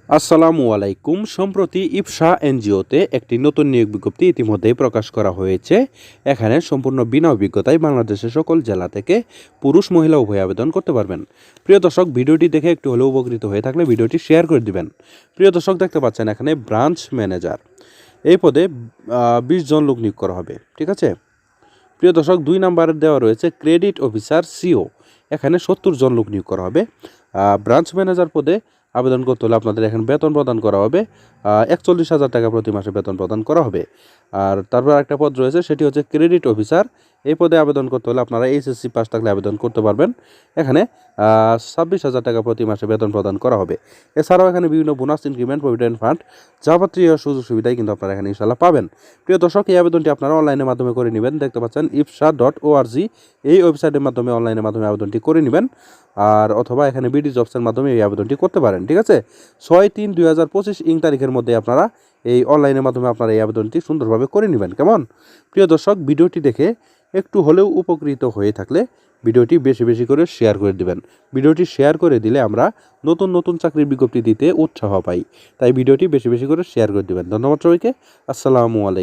আসসালামু আলাইকুম। সম্প্রতি ইপসা এনজিওতে একটি নতুন নিয়োগ বিজ্ঞপ্তি ইতিমধ্যেই প্রকাশ করা হয়েছে। এখানে সম্পূর্ণ বিনা অভিজ্ঞতায় বাংলাদেশের সকল জেলা থেকে পুরুষ মহিলা উভয় আবেদন করতে পারবেন। প্রিয় দর্শক, ভিডিওটি দেখে একটু হলেও উপকৃত হয়ে থাকলে ভিডিওটি শেয়ার করে দিবেন। প্রিয় দর্শক, দেখতে পাচ্ছেন এখানে ব্রাঞ্চ ম্যানেজার এই পদে 20 জন লোক নিয়োগ করা হবে। ঠিক আছে। প্রিয় দর্শক, 2 নম্বরে দেওয়া রয়েছে ক্রেডিট অফিসার সিও। এখানে 70 জন লোক নিয়োগ করা হবে। ব্রাঞ্চ ম্যানেজার পদে আবেদন করতে হলে আপনাদের এখানে বেতন প্রদান করা হবে 41,000 টাকা প্রতি মাসে বেতন প্রদান করা হবে। আর তারপর একটা পদ রয়েছে, সেটি হচ্ছে ক্রেডিট অফিসার। এই পদে আবেদন করতে হলে আপনারা এইচএসসি পাস থাকলে আবেদন করতে পারবেন। এখানে 26,000 টাকা প্রতি মাসে বেতন প্রদান করা হবে। এছাড়াও এখানে বিভিন্ন বোনাস, ইনক্রিমেন্ট, প্রভিডেন্ট ফান্ড যাবতীয় সুযোগ সুবিধাই কিন্তু আপনারা এখানে ইনশাল্লাহ পাবেন। প্রিয় দর্শক, এই আবেদনটি আপনারা অনলাইনের মাধ্যমে করে নেবেন। দেখতে পাচ্ছেন ipsa.org এই ওয়েবসাইটের মাধ্যমে অনলাইনের মাধ্যমে আবেদনটি করে নেবেন। আর অথবা এখানে বিডি জবসের মাধ্যমে এই আবেদনটি করতে পারেন। ঠিক আছে। 6/3/2025 তারিখের মধ্যে আপনারা এই অনলাইনের মাধ্যমে আপনারা এই আবেদনটি সুন্দরভাবে করে নেবেন। কেমন? প্রিয় দর্শক, ভিডিওটি দেখে একটু হলেও উপকৃত হয়ে থাকলে ভিডিওটি বেশি বেশি করে শেয়ার করে দিবেন। ভিডিওটি শেয়ার করে দিলে আমরা নতুন নতুন চাকরির বিজ্ঞপ্তি দিতে উৎসাহ পাই। তাই ভিডিওটি বেশি বেশি করে শেয়ার করে দিবেন। ধন্যবাদ সবাইকে। আসসালামু আলাইকুম।